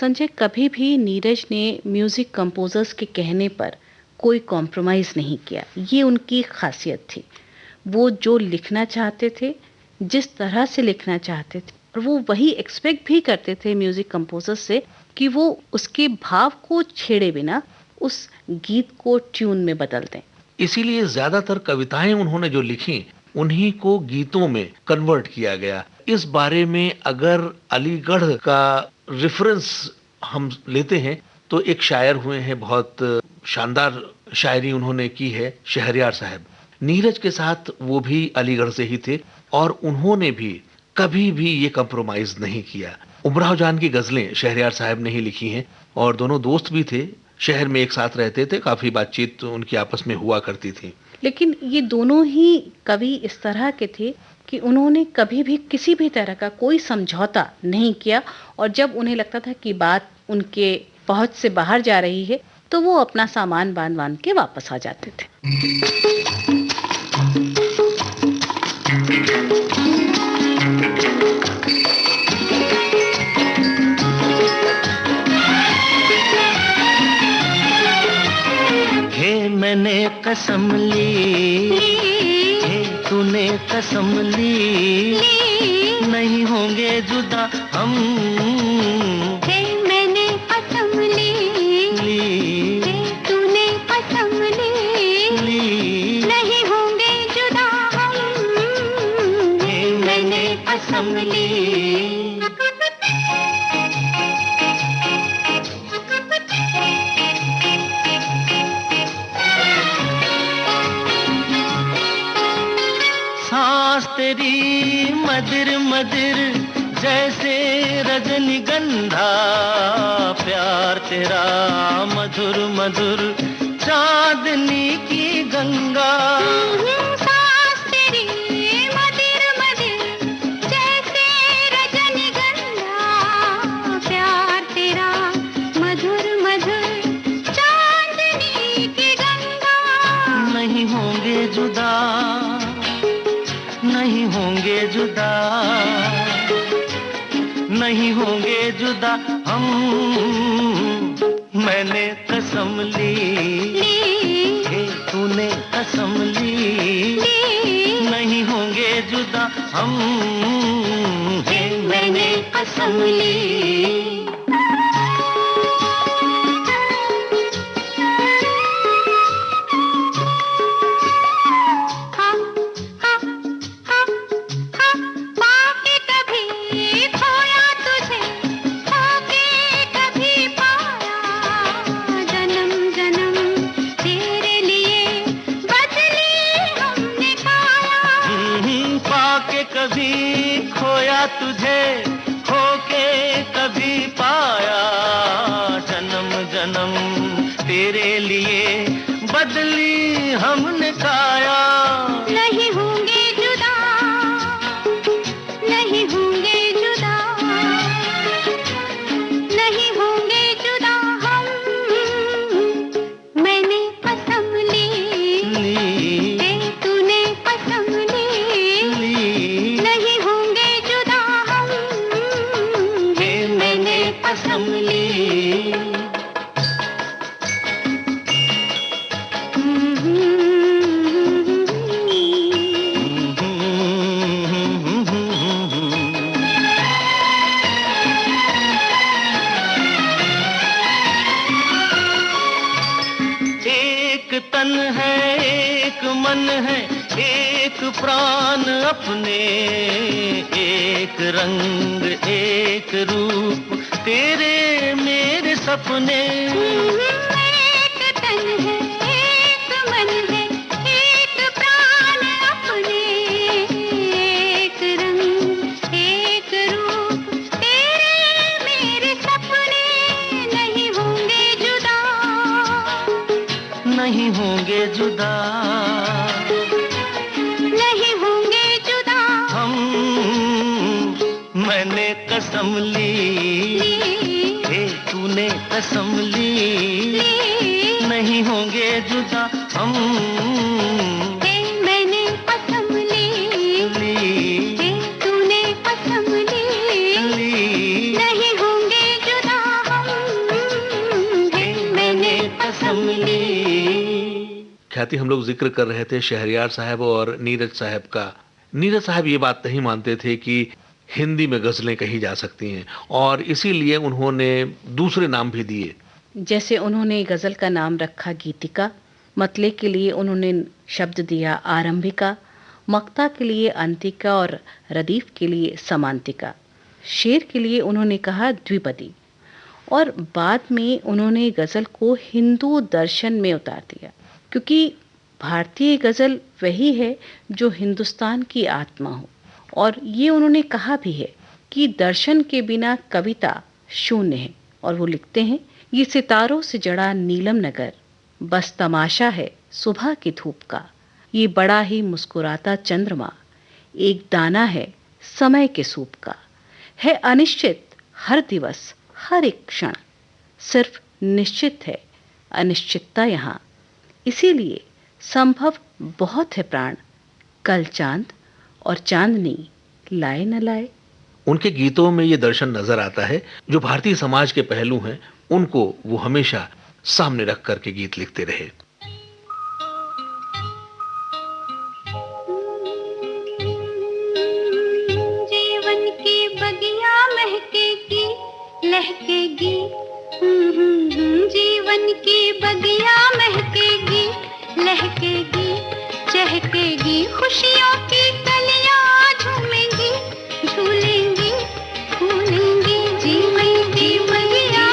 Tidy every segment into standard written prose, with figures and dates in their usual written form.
संजय, कभी भी नीरज ने म्यूजिक कंपोजर्स के कहने पर कोई कॉम्प्रोमाइज नहीं किया। ये उनकी खासियत थी। वो जो लिखना चाहते थे, जिस तरह से लिखना चाहते थे, और वो वही एक्सपेक्ट भी करते थे म्यूजिक कंपोजर्स से कि वो उसके भाव को छेड़े बिना उस गीत को ट्यून में बदल दें। इसीलिए ज्यादातर कविताएं उन्होंने जो लिखी, उन्हीं को गीतों में कन्वर्ट किया गया। इस बारे में अगर अलीगढ़ का रेफरेंस हम लेते हैं तो एक शायर हुए हैं, बहुत शानदार शायरी उन्होंने की है, शहरयार साहब। नीरज के साथ वो भी अलीगढ़ से ही थे और उन्होंने भी कभी भी ये कंप्रोमाइज नहीं किया। उमराव जान की गजलें शहरयार साहब ने ही लिखी हैं और दोनों दोस्त भी थे, शहर में एक साथ रहते थे, काफी बातचीत उनकी आपस में हुआ करती थी। लेकिन ये दोनों ही कवि इस तरह के थे कि उन्होंने कभी भी किसी भी तरह का कोई समझौता नहीं किया, और जब उन्हें लगता था कि बात उनके पहुंच से बाहर जा रही है तो वो अपना सामान बांध बांध के वापस आ जाते थे। मैंने कसम ली, तूने कसम ली, नहीं होंगे जुदा हम। मैंने कसम ली, तूने कसम ली, नहीं होंगे जुदा हम। मैंने कसम ली। तेरी मदिर मदिर जैसे रजनीगंधा, प्यार तेरा मधुर मधुर चांदनी की गंगा। सांस तेरी मदिर मदिर जैसे रजनीगंधा, प्यार तेरा मधुर मधुर चांदनी की गंगा। नहीं होंगे जुदा, नहीं होंगे जुदा, नहीं होंगे जुदा हम। मैंने कसम ली, तूने कसम ली, नहीं होंगे जुदा हम। मैंने कसम ली। तुझे खोके कभी पाया, जन्म जन्म तेरे लिए बदली हमने काया। नहीं होंगे जुदा, नहीं होंगे जुदा, नहीं होंगे जुदा हम। मैंने कसम ली, तूने कसम ली, नहीं होंगे जुदा हम। मैंने कसम ली। एक तन है, एक मन है, एक प्राण अपने, एक रंग एक रूप तेरे मेरे सपने। एक तन है, एक मन है, एक प्राण अपने, एक रंग एक रूप तेरे मेरे सपने। नहीं होंगे जुदा, नहीं होंगे जुदा, नहीं होंगे जुदा हम। मैंने कसम ली, तूने कसम ली, नहीं होंगे जुदा हम। मैंने कसम ली, तूने कसम ली, नहीं होंगे जुदा हम। ख्याति हम लोग जिक्र कर रहे थे शहरयार साहब और नीरज साहब का। नीरज साहब ये बात नहीं मानते थे कि हिंदी में गजलें कही जा सकती हैं और इसीलिए उन्होंने दूसरे नाम भी दिए। जैसे उन्होंने गज़ल का नाम रखा गीतिका, मतले के लिए उन्होंने शब्द दिया आरंभिका, मक्ता के लिए अंतिका और रदीफ के लिए समांतिका, शेर के लिए उन्होंने कहा द्विपदी और बाद में उन्होंने गज़ल को हिंदू दर्शन में उतार दिया, क्योंकि भारतीय गज़ल वही है जो हिंदुस्तान की आत्मा हो। और ये उन्होंने कहा भी है कि दर्शन के बिना कविता शून्य है। और वो लिखते हैं, ये सितारों से जड़ा नीलम नगर बस तमाशा है सुबह की धूप का, ये बड़ा ही मुस्कुराता चंद्रमा एक दाना है समय के सूप का, है अनिश्चित हर दिवस हर एक क्षण, सिर्फ निश्चित है अनिश्चितता यहाँ, इसीलिए संभव बहुत है प्राण, कल चांद और चांदनी लाए न लाए। उनके गीतों में ये दर्शन नजर आता है, जो भारतीय समाज के पहलू हैं उनको वो हमेशा सामने रख करके गीत लिखते रहे। जीवन की बगिया महकेगी लहकेगी, जीवन की बगिया महकेगी लहकेगी, चहकेगी खुशियों की कलियां झूमेंगी झूलेंगी फूलेंगी, जीवन की बगिया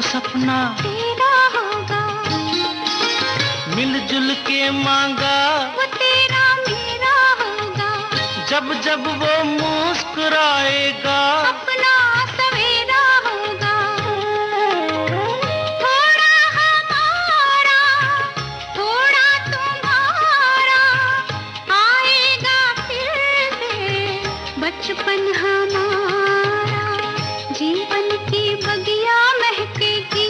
सपना तेरा होगा, मिलजुल के मांगा वो तेरा मेरा होगा, जब जब वो मुस्कुराएगा अपना सवेरा होगा, थोड़ा हमारा थोड़ा तुम्हारा, आएगा फिर से बचपन हमारा, जीवन की बगिया महकेगी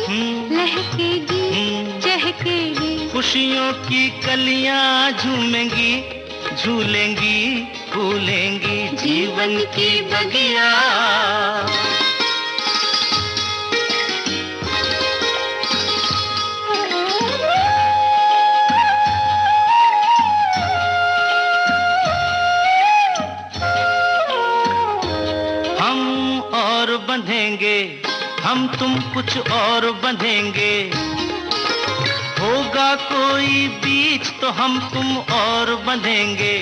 लहकेगी चहकेगी, खुशियों की कलियां झूमेंगी झूलेंगी फूलेंगी, जीवन की बगिया। हम और बंधेंगे हम तुम कुछ और बंधेंगे, होगा कोई बीच तो हम तुम और बंधेंगे,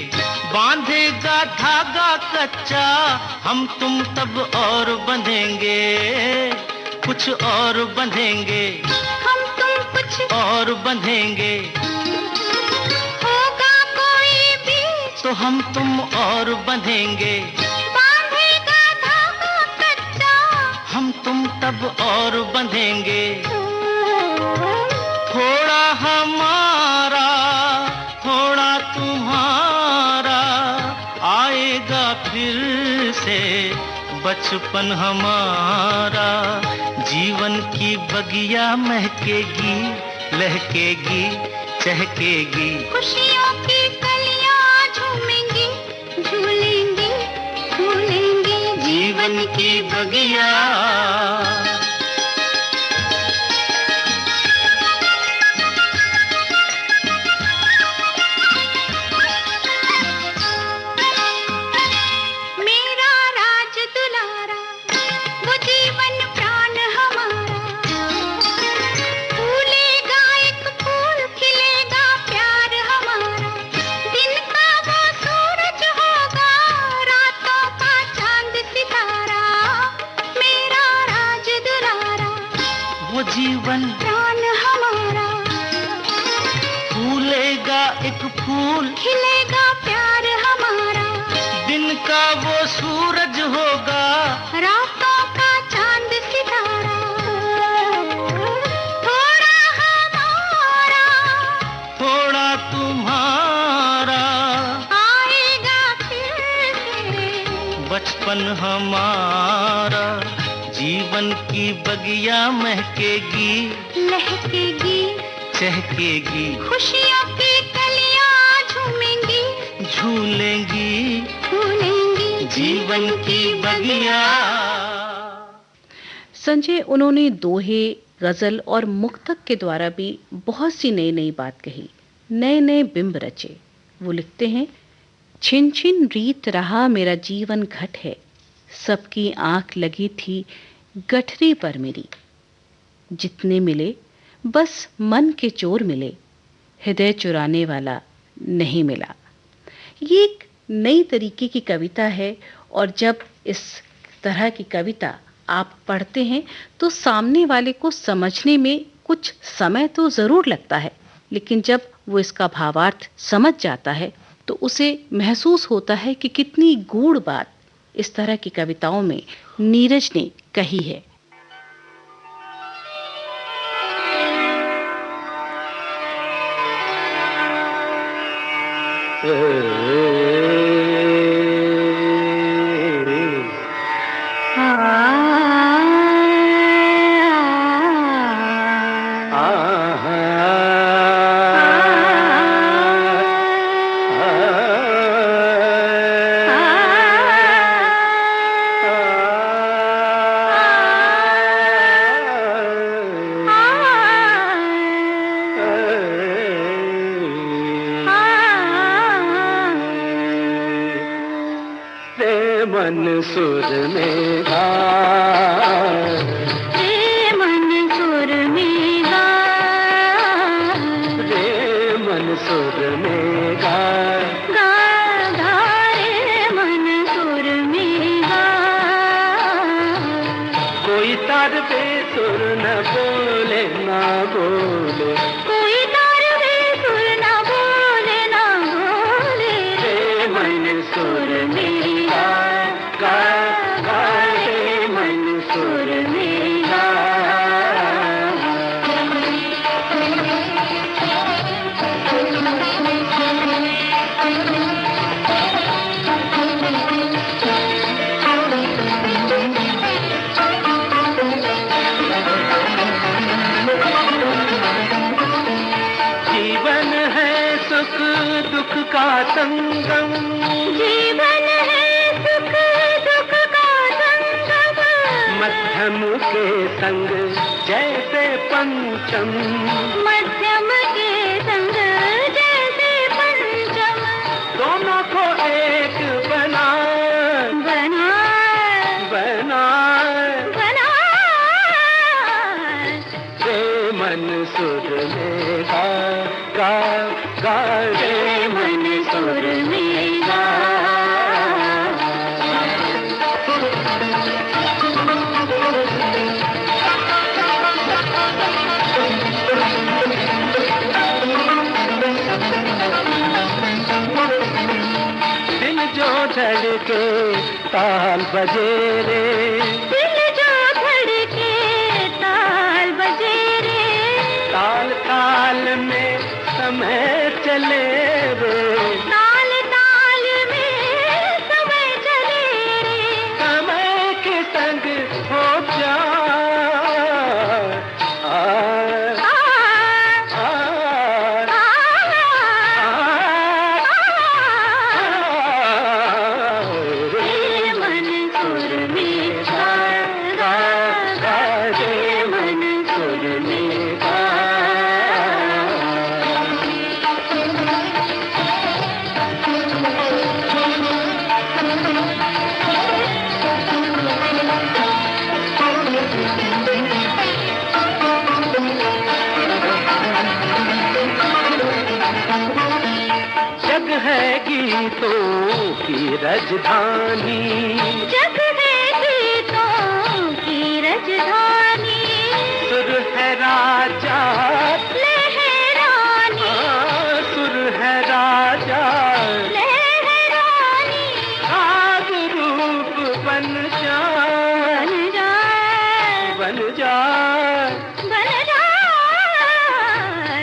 बांधेगा धागा कच्चा हम तुम तब और बंधेंगे, कुछ और बंधेंगे हम तुम कुछ और बंधेंगे, होगा कोई बीच तो हम तुम और बंधेंगे, बांधेगा धागा कच्चा हम तुम तब और बंधेंगे, थोड़ा हमारा थोड़ा तुम्हारा, आएगा फिर से बचपन हमारा, जीवन की बगिया महकेगी लहकेगी चहकेगी, खुशियों की कलियां झूमेंगी झूलेंगी फूलेंगी, जीवन की बगिया। मेरा राज दुलारा वो जीवन प्राण हमारा, फूलेगा एक फूल खिलेगा प्यार हमारा, दिन का वो सूरज होगा रातों का चांद सितारा, मेरा राज दुलारा वो जीवन प्राण हमारा, फूलेगा एक फूल खिलेगा प्यार हमारा, दिन का वो सूरज होगा रात बचपन हमारा, जीवन की बगिया महकेगी, लहकेगी, चहकेगी, खुशियों की कलियां झूमेंगी, झूलेंगी, झूलेंगी जीवन की बगिया। संजय, उन्होंने दोहे, गजल और मुक्तक के द्वारा भी बहुत सी नई नई बात कही, नए नए बिंब रचे। वो लिखते हैं, छिन छिन रीत रहा मेरा जीवन घट है, सबकी आंख लगी थी गठरी पर मेरी, जितने मिले बस मन के चोर मिले, हृदय चुराने वाला नहीं मिला। ये एक नई तरीके की कविता है और जब इस तरह की कविता आप पढ़ते हैं तो सामने वाले को समझने में कुछ समय तो ज़रूर लगता है, लेकिन जब वो इसका भावार्थ समझ जाता है तो उसे महसूस होता है कि कितनी गूढ़ बात इस तरह की कविताओं में नीरज ने कही है। मन सुर में गा, रे मन सुर में गा, रे मन सुर में गा, गा गा रे मन सुर में गा। कोई तार बेसुर न बोले ना बोले, कोई तार बेसुर न बोले ना बोले, रे मन सुर में गा, गा गा रे मन सुर में गा। जीवन है सुख दुख का संगम, जीवन है सुख दुख का संगम, मध्यम के संग जैसे पंचम, मध्यम के संग जैसे पंचम, दोनों को एक बना बना बना बना रे मन सुर में गा, गा गा रे मन सुर में गा। दिल जो धड़के ताल बजे रे, दिल जो धड़के ताल बजे रे, ताल ताल में समय चले रे, ताल ताल में समय चले रे, समय के संग हो जा आ, आ, आ, रे मन सुर में गा, गा गा रे मन सुर में गा। जग है गीतों की राजधानी, जग है गीतों की राजधानी, सुर है राजा लहरानी, सुर है राजा, लहरानी, राग रूप बन जा, बन जा, बन जा बन जा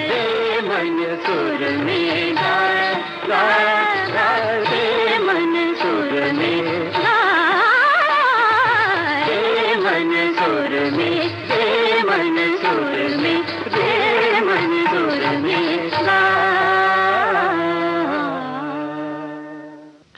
रे मन सुर में गा, गा गा रे मन सुर में गा।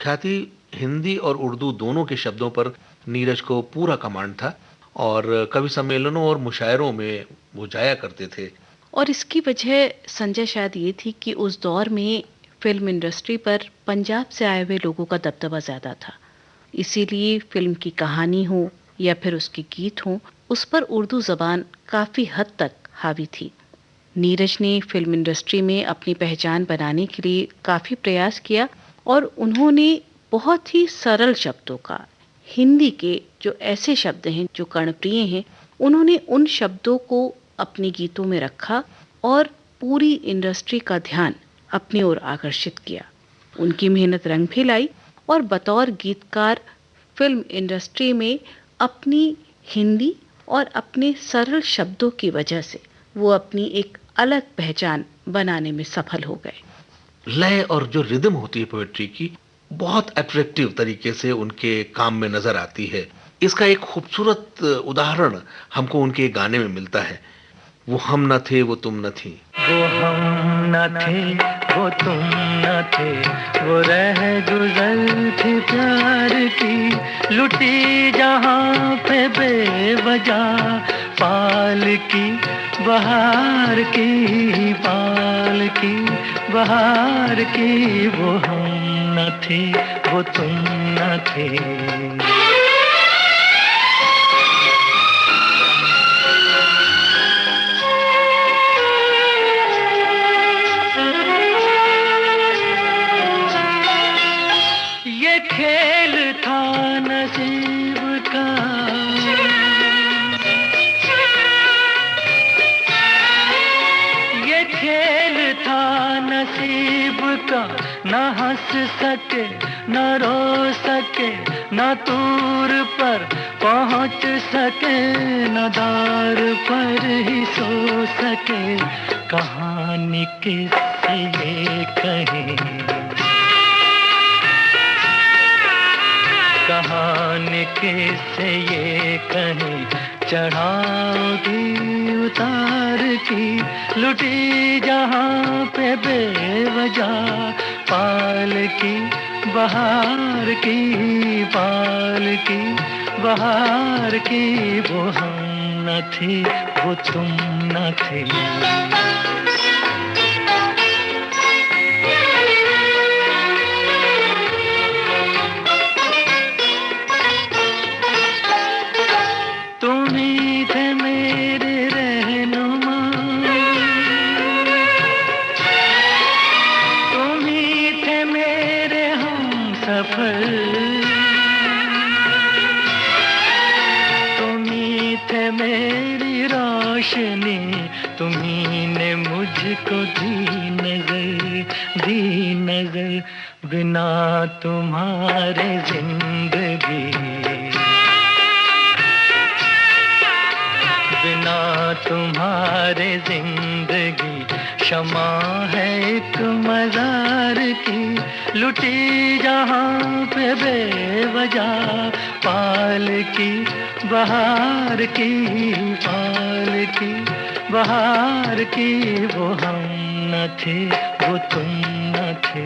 ख्याति हिंदी और उर्दू दोनों के शब्दों पर नीरज को पूरा कमांड था और कवि सम्मेलनों और मुशायरों में वो जाया करते थे। और इसकी वजह संजय शायद ये थी कि उस दौर में फिल्म इंडस्ट्री पर पंजाब से आए हुए लोगों का दबदबा ज़्यादा था, इसीलिए फिल्म की कहानी हो या फिर उसके गीत हों, उस पर उर्दू ज़बान काफ़ी हद तक हावी थी। नीरज ने फिल्म इंडस्ट्री में अपनी पहचान बनाने के लिए काफ़ी प्रयास किया और उन्होंने बहुत ही सरल शब्दों का, हिंदी के जो ऐसे शब्द हैं जो कर्णप्रिय हैं, उन्होंने उन शब्दों को अपने गीतों में रखा और पूरी इंडस्ट्री का ध्यान अपनी ओर आकर्षित किया। उनकी मेहनत रंग भी लाई और बतौर गीतकार फिल्म इंडस्ट्री में अपनी हिंदी और अपने सरल शब्दों की वजह से वो अपनी एक अलग पहचान बनाने में सफल हो गए। लय और जो रिदम होती है पोएट्री की, बहुत अट्रैक्टिव तरीके से उनके काम में नजर आती है। इसका एक खूबसूरत उदाहरण हमको उनके गाने में मिलता है, वो हम न थे वो तुम न थी। वो हम न थे वो तुम न थे, वो रह गुजर थी प्यार की, लुटी जहाँ पे बेवजह पाल की बहार की, पाल की बहार की। वो हम न थे वो तुम न थे। खेल था नसीब का, ये खेल था नसीब का, न हंस सके न रो सके, न दूर पर पहुंच सके, न दार पर ही सो सके। कहानी किससे ये कहें, कहानी किससे ये कहें, चढ़ाओगी उतार की, लुटी जहाँ पे बेवजह पाल की बहार की, पाल की बहार की। वो हम न थे वो तुम न थे। तुम्ही थे मेरी रोशनी, तुम्ही ने मुझको दी नजर, बिना तुम्हारे जिंदगी, बिना तुम्हारे जिंदगी क्षमा है एक मजार की, लुटी जहाँ पे बेवजह पाल की बहार की, पाल की बहार की। वो हम न थे वो तुम न थे।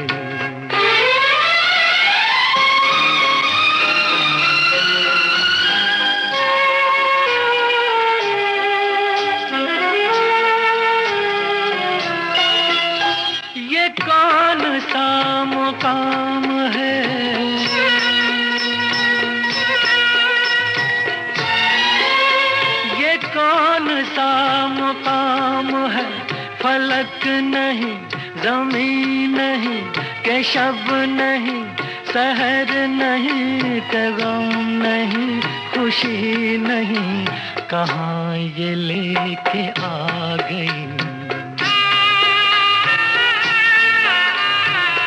कौन सा मुकाम है, ये कौन सा मुकाम है, फलक नहीं ज़मीन नहीं के शब नहीं, सहर नहीं के गम नहीं, खुशी नहीं, कहाँ ये लेके आ गई,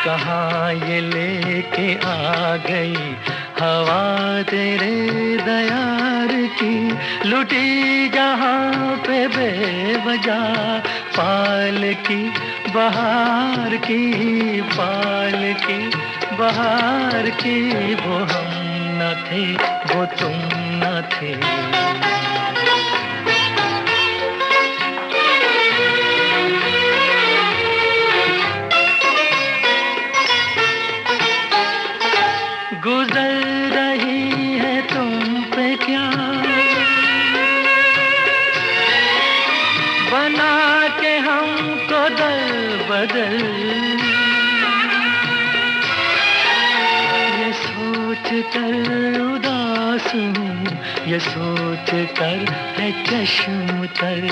कहाँ ये लेके आ गई हवा तेरे दयार की, लुटी जहाँ पे बेवजह पाल की बहार की, पाल की बहार की। वो हम न थे वो तुम न थे। ये सोच कर है चश्म तर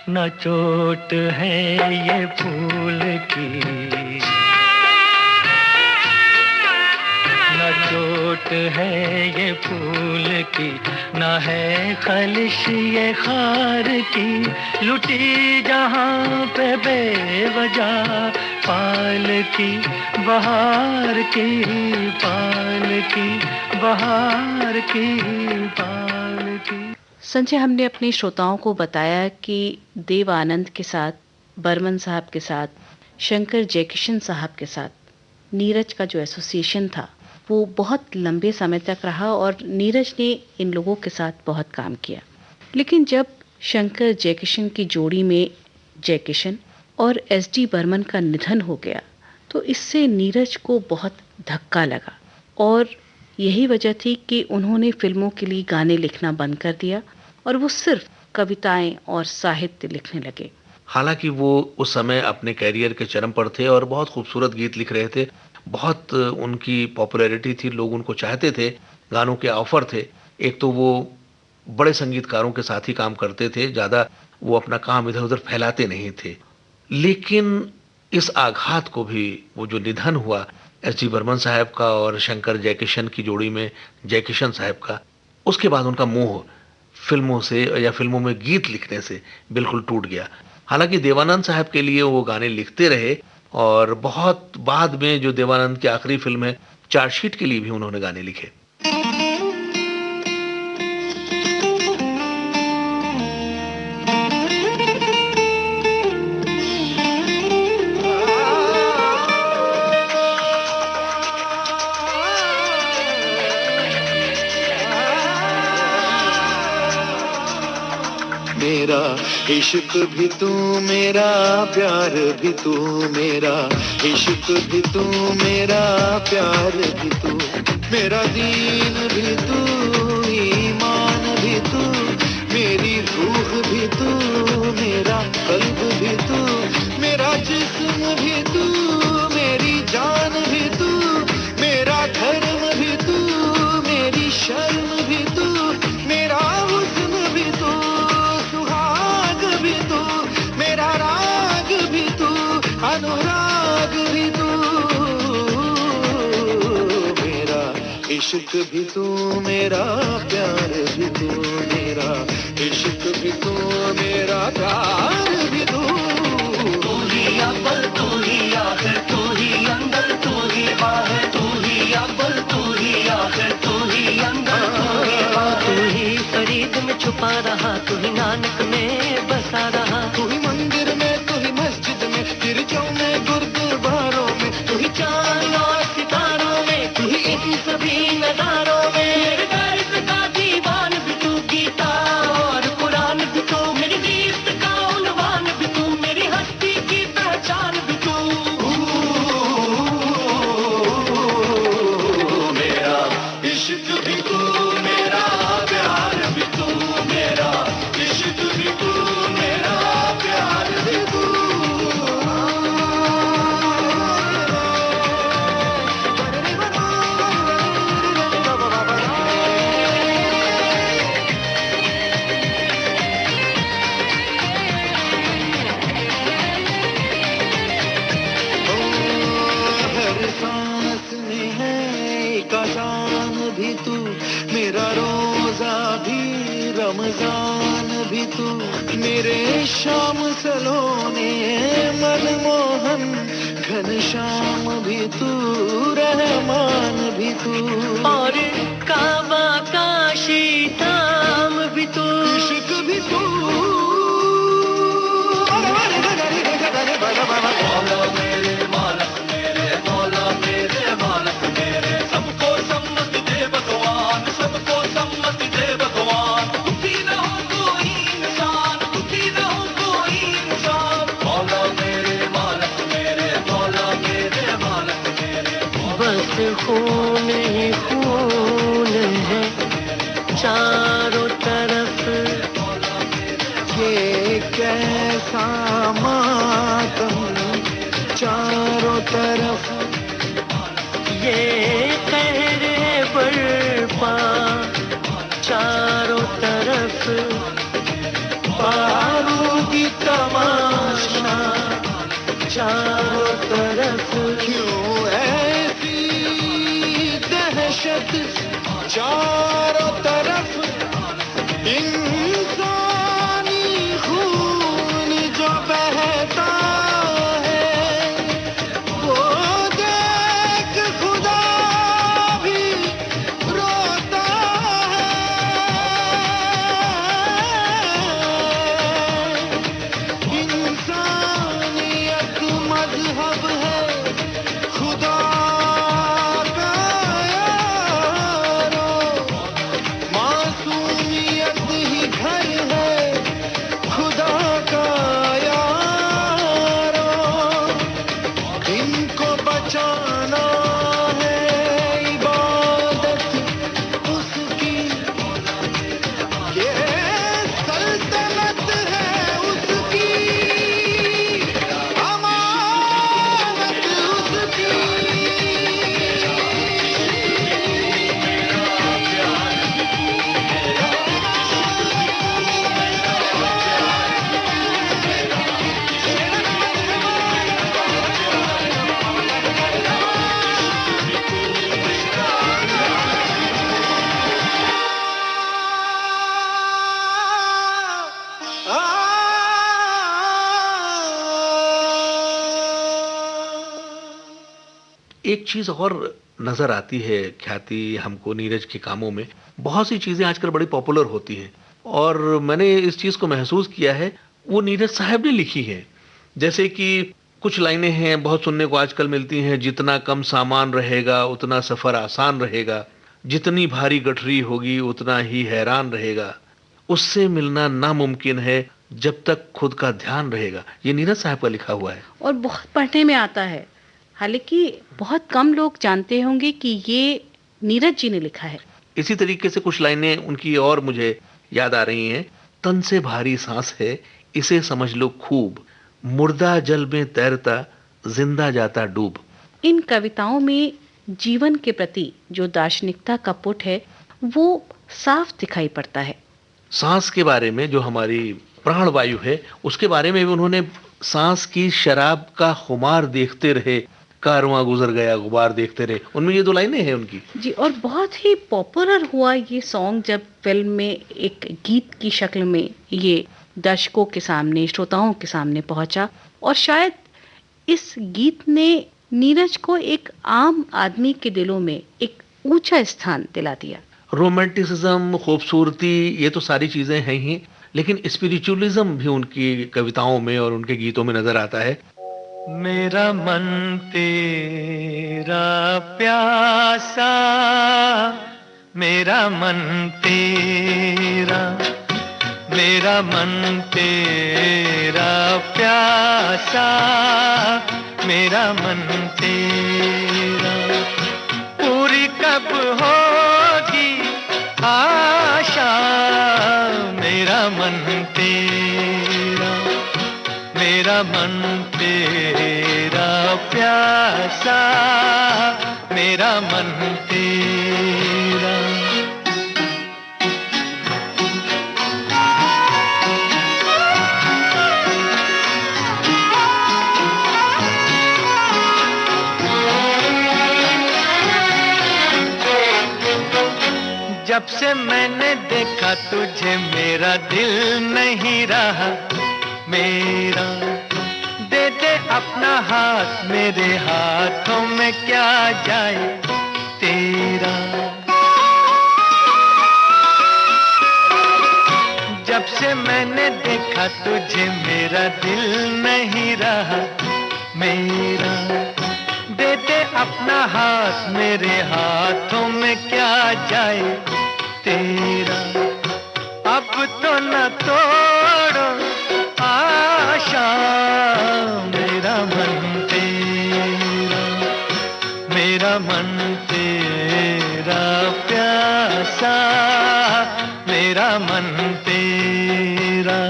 न चोट है ये फूल की, न चोट है ये फूल की, न है खलिश ये खार की, लुटी जहाँ पे बेवजह पाल की बहार की, पाल की बहार की, पाल की। संजय, हमने अपने श्रोताओं को बताया कि देव आनंद के साथ, बर्मन साहब के साथ, शंकर जयकिशन साहब के साथ नीरज का जो एसोसिएशन था वो बहुत लंबे समय तक रहा और नीरज ने इन लोगों के साथ बहुत काम किया। लेकिन जब शंकर जयकिशन की जोड़ी में जयकिशन और एसडी बर्मन का निधन हो गया तो इससे नीरज को बहुत धक्का लगा और यही वजह थी कि उन्होंने फिल्मों के लिए गाने लिखना बंद कर दिया और वो सिर्फ कविताएं और साहित्य लिखने लगे। हालांकि वो उस समय अपने कैरियर के चरम पर थे और बहुत खूबसूरत गीत लिख रहे थे, बहुत उनकी पॉपुलैरिटी थी, लोग उनको चाहते थे, गानों के ऑफर थे। एक तो वो बड़े संगीतकारों के साथ ही काम करते थे, ज़्यादा वो अपना काम इधर उधर फैलाते नहीं थे। लेकिन इस आघात को भी, वो जो निधन हुआ एस.डी. बर्मन साहब का और शंकर जयकिशन की जोड़ी में जयकिशन साहब का, उसके बाद उनका मोह फिल्मों से या फिल्मों में गीत लिखने से बिल्कुल टूट गया। हालांकि देवानंद साहब के लिए वो गाने लिखते रहे और बहुत बाद में जो देवानंद की आखिरी फिल्म है चार्जशीट के लिए भी उन्होंने गाने लिखे। मेरा इश्क भी तू मेरा, प्यार भी तू मेरा, इश्क भी तू मेरा, प्यार भी तू मेरा, दीन भी तू, ईमान भी तू, मेरी रूह भी तू, मेरा कल्ब भी तू, मेरा जिस्म भी तू, मेरी जान भी तू, मेरा धर्म भी तू, मेरी शर्म भी तू, मेरा हुस्न भी तू, अनुराग भी तू, मेरा इश्क भी तू मेरा, प्यार भी तू मेरा, इश्क भी तू मेरा, प्यार भी तू। तू ही अव्वल, तू ही आखिर, तू ही अंदर, तू ही बाहर, तू ही अव्वल, तू ही आखिर, तू ही अंदर, तू ही बाहर, तू ही फरीद में छुपा रहा, तू ही नानक में बसा रहा, तू ही मंदिर में, तू ही मस्जिद में, गिरजों में, गुरुद्वारों में, तू ही चांद और सितारों में, तू ही इन सभी नजारों में, मेरे दर्द का दीवान भी तू, गीता और कुरान भी तू, मेरी गीत का उन्वान भी तू, मेरी हस्ती की पहचान भी तू, मेरा इश्क भी तू मेरा, प्यार भी तू मेरा, इश्क भी तू मेरा, प्यार भी तू। हर सांस में है एक अज़ान भी तू, मेरा रोजा भी, रमजान भी तू, मेरे शाम सलोने मनमोहन, घनश्याम भी तू, रहमान भी तू, और काबा का शीताम भी तू, इश्क भी तू, मौला मेरे मालक मेरे, मौला मेरे मालक मेरे, सबको सम्मति दे भगवान, सबको सम्मति दे भगवान, दुखी न हो कोई इंसान, दुखी न हो कोई इंसान, मौला मेरे मालक मेरे, मौला मेरे मालक मेरे, बस खून ही खून है चारों तरफ, ये कैसा मातम चारों तरफ, ये कहरे बर्पा क्यों ऐसी दहशत चारों तरफ इंसानी खून जो बहता है वो देख खुदा भी रोता है। इंसानियत मजहब है खुदा का यारो, मासूमियत ही घर है खुदा का यारो। इनको बचाना है इबादत उसकी, ये सल्तनत है उसकी, अमानत उसकी। एक चीज और नजर आती है ख्याति हमको नीरज के कामों में, बहुत सी चीजें आजकल बड़ी पॉपुलर होती हैं और मैंने इस चीज को महसूस किया है, वो नीरज साहब ने लिखी है। जैसे कि कुछ लाइनें हैं बहुत सुनने को आजकल मिलती हैं, जितना कम सामान रहेगा उतना सफर आसान रहेगा, जितनी भारी गठरी होगी उतना ही हैरान रहेगा, उससे मिलना नामुमकिन है जब तक खुद का ध्यान रहेगा। ये नीरज साहब का लिखा हुआ है और बहुत पढ़ने में आता है। हालांकि बहुत कम लोग जानते होंगे कि ये नीरज जी ने लिखा है। इसी तरीके से कुछ लाइनें उनकी और मुझे याद आ रही हैं। तन से भारी सांस है इसे समझ लो खूब, मुर्दा जल में तैरता जिंदा जाता डूब। इन कविताओं में जीवन के प्रति जो दार्शनिकता का पुट है वो साफ दिखाई पड़ता है। सांस के बारे में, जो हमारी प्राण वायु है, उसके बारे में भी उन्होंने सांस की शराब का खुमार देखते रहे, कारवां गुजर गया गुबार देखते रहे, उनमें ये दो लाइनें हैं उनकी। जी, और बहुत ही पॉपुलर हुआ ये सॉन्ग जब फिल्म में एक गीत की शक्ल में ये दर्शकों के सामने, श्रोताओं के सामने पहुंचा, और शायद इस गीत ने नीरज को एक आम आदमी के दिलों में एक ऊंचा स्थान दिला दिया। रोमांटिसिज्म, खूबसूरती, ये तो सारी चीजें हैं ही, लेकिन स्पिरिचुअलिज्म भी उनकी कविताओं में और उनके गीतों में नजर आता है। मेरा मन तेरा प्यासा, मेरा मन तेरा, मेरा मन तेरा प्यासा, मेरा मन तेरा, पूरी कब होगी आशा, मेरा मन तेरा, मेरा मन तेरा प्यासा, मेरा मन तेरा। जब से मैंने देखा तुझे मेरा दिल नहीं रहा मेरा, दे दे अपना हाथ मेरे हाथों में क्या जाए तेरा। जब से मैंने देखा तुझे मेरा दिल नहीं रहा मेरा, दे दे अपना हाथ मेरे हाथों में क्या जाए तेरा। अब तो न तोड़ो आशा, मेरा मन तेरा, मेरा मन तेरा प्यासा, मेरा मन तेरा।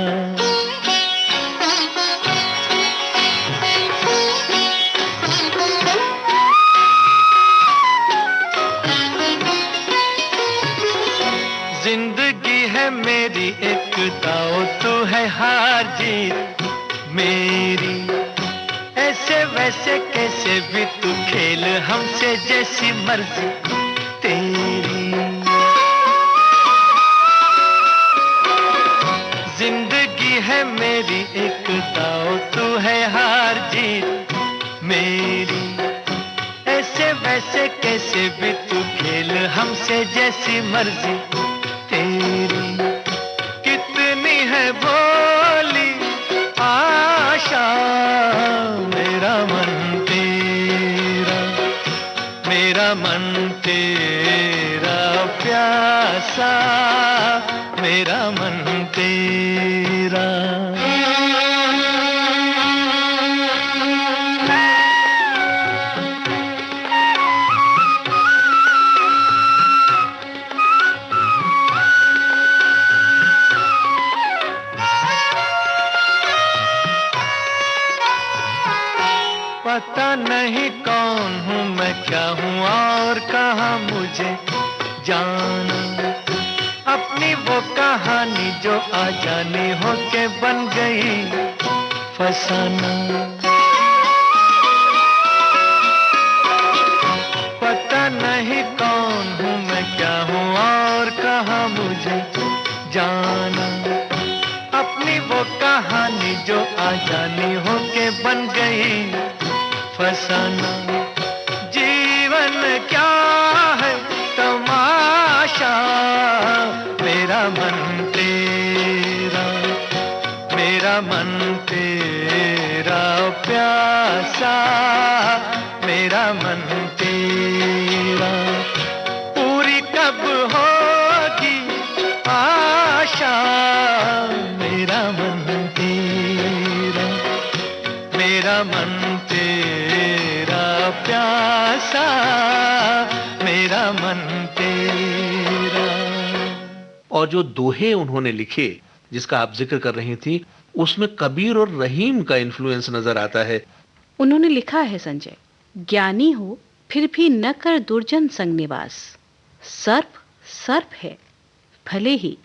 जिंदगी है मेरी एक दाव, तू है हार जीत मेरी, ऐसे ऐसे वैसे कैसे भी तू खेल हमसे जैसी मर्जी तेरी। जिंदगी है मेरी एक दाव, तू है हार जीत मेरी। ऐसे वैसे कैसे भी तू खेल हमसे जैसी मर्जी तेरी। कितनी है बोली आशा, मेरा मन तेरा, मेरा मन तेरा प्यासा, मेरा मन तेरा। पता नहीं कौन हूँ मैं, क्या हूँ और कहाँ मुझे जाना। अपनी वो कहानी जो आ जानी हो के बन गई फसाना। पता नहीं कौन हूँ मैं, क्या हूँ और कहाँ मुझे जाना। अपनी वो कहानी जो आ जानी हो के बन गई फसाना। जीवन क्या है तमाशा, मेरा मन तेरा, मेरा मन तेरा प्यासा, मेरा मन तेरा। पूरी कब होगी आशा, मेरा मन तेरा, मेरा मन तेरा प्यासा, मेरा मन तेरा। और जो दोहे उन्होंने लिखे जिसका आप जिक्र कर रही थी, उसमें कबीर और रहीम का इन्फ्लुएंस नजर आता है। उन्होंने लिखा है संजय, ज्ञानी हो फिर भी न कर दुर्जन संग निवास। सर्प सर्प है भले ही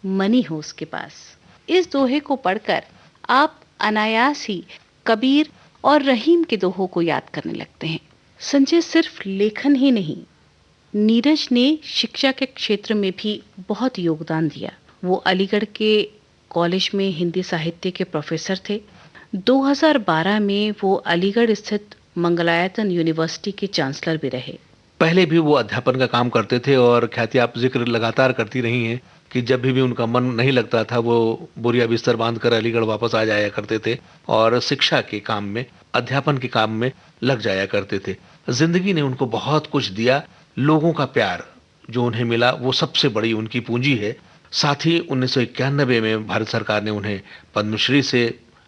मनी हो उसके पास। इस दोहे को पढ़कर आप अनायास ही कबीर और रहीम के दोहों को याद करने लगते हैं। संजय, सिर्फ लेखन ही नहीं, नीरज ने शिक्षा के क्षेत्र में भी बहुत योगदान दिया। वो अलीगढ़ के कॉलेज में हिंदी साहित्य के प्रोफेसर थे। 2012 में वो अलीगढ़ स्थित मंगलायतन यूनिवर्सिटी के चांसलर भी रहे। पहले भी वो अध्यापन का काम करते थे और ख्याति आप जिक्र लगातार करती रही हैं कि जब भी उनका मन नहीं लगता था वो बोरिया बिस्तर बांधकर अलीगढ़ वापस आ जाया करते थे और शिक्षा के काम में, अध्यापन के काम में लग जाया करते थे। जिंदगी ने उनको बहुत कुछ दिया। लोगों का प्यार जो उन्हें मिला वो सबसे बड़ी उनकी पूंजी है। साथ ही 1991 में भारत सरकार ने उन्हें पद्मश्री से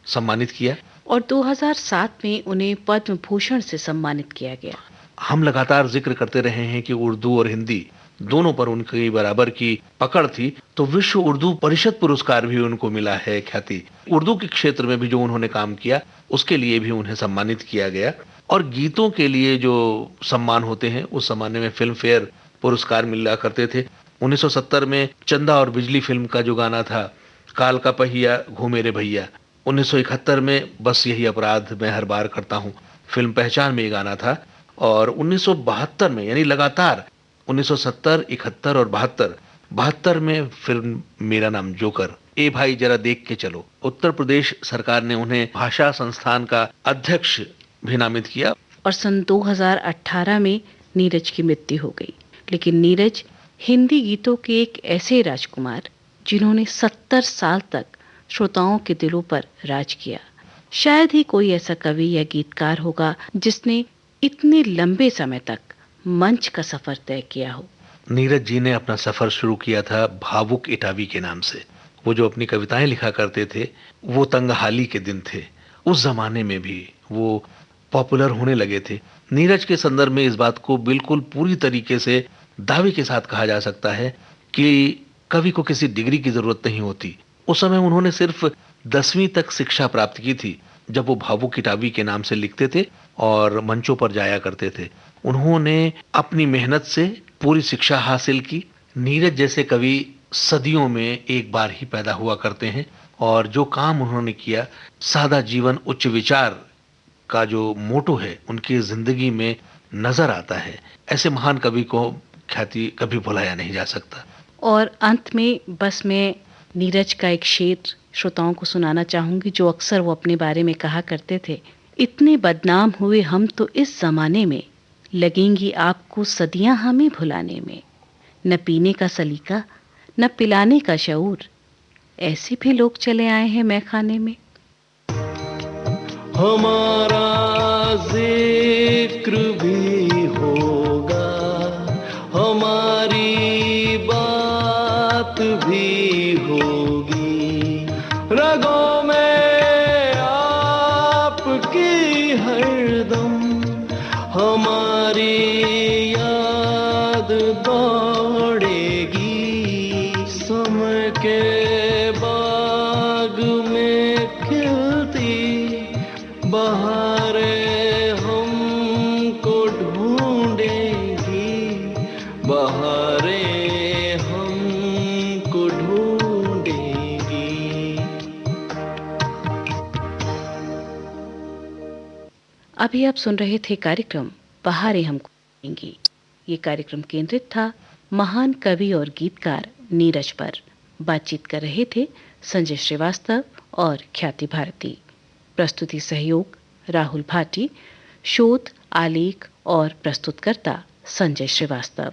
सम्मानित किया और 2007 में उन्हें पद्म भूषण से सम्मानित किया गया। हम लगातार जिक्र करते रहे हैं कि उर्दू और हिंदी दोनों पर उनकी बराबर की पकड़ थी, तो विश्व उर्दू परिषद पुरस्कार भी उनको मिला है। ख्याति उर्दू के क्षेत्र में भी जो उन्होंने काम किया उसके लिए भी उन्हें सम्मानित किया गया। और गीतों के लिए जो सम्मान होते हैं उस जमाने में फिल्म फेयर पुरस्कार मिला करते थे। 1970 में चंदा और बिजली फिल्म का जो गाना था, काल का पहिया घूमे रे भैया। 1971 में बस यही अपराध मैं हर बार करता हूँ, फिल्म पहचान में ये गाना था। और 1972 में, यानी लगातार 1970, 71 और 72 में फिल्म मेरा नाम जोकर, ए भाई जरा देख के चलो। उत्तर प्रदेश सरकार ने उन्हें भाषा संस्थान का अध्यक्ष भी नामित किया। और सन 2018 में नीरज की मृत्यु हो गई। लेकिन नीरज हिंदी गीतों के एक ऐसे राजकुमार जिन्होंने 70 साल तक श्रोताओं के दिलों पर राज किया। शायद ही कोई ऐसा कवि या गीतकार होगा जिसने इतने लंबे समय तक मंच का सफर तय किया हो। नीरज जी ने अपना सफर शुरू किया था भावुक इटावी के नाम से। वो जो अपनी कविताएं लिखा करते थे वो तंगहाली के दिन थे। उस जमाने में भी वो पॉपुलर होने लगे थे। नीरज के संदर्भ में इस बात को बिल्कुल पूरी तरीके से दावे के साथ कहा जा सकता है कि कवि को किसी डिग्री की जरूरत नहीं होती। उस समय उन्होंने सिर्फ 10वीं तक शिक्षा प्राप्त की थी जब वो भावुक इटावी के नाम से लिखते थे और मंचों पर जाया करते थे। उन्होंने अपनी मेहनत से पूरी शिक्षा हासिल की। नीरज जैसे कवि सदियों में एक बार ही पैदा हुआ करते हैं और जो काम उन्होंने किया, सादा जीवन उच्च विचार का जो मोटो है उनकी जिंदगी में नजर आता है। ऐसे महान कवि को ख्याति कभी भुलाया नहीं जा सकता। और अंत में बस मैं नीरज का एक शेर श्रोताओं को सुनाना चाहूंगी, जो अक्सर वो अपने बारे में कहा करते थे। इतने बदनाम हुए हम तो इस जमाने में, लगेंगी आपको सदियां हमें भुलाने में। न पीने का सलीका, न पिलाने का शऊर, ऐसे भी लोग चले आए हैं मैखाने में। हमारा जिक्र भी होगा, हमारी बात भी होगी, रगों में आपकी हरदम हमारी याद दौड़ेगी। समय के बाग में खिलती बहारें हमको ढूंढेगी, बहारें हमको ढूंढेगी। अभी आप सुन रहे थे कार्यक्रम बहारें हमको ढूंढेंगी। ये कार्यक्रम केंद्रित था महान कवि और गीतकार नीरज पर। बातचीत कर रहे थे संजय श्रीवास्तव और ख्याति भारती। प्रस्तुति सहयोग राहुल भाटी, शोध आलेख और प्रस्तुतकर्ता संजय श्रीवास्तव।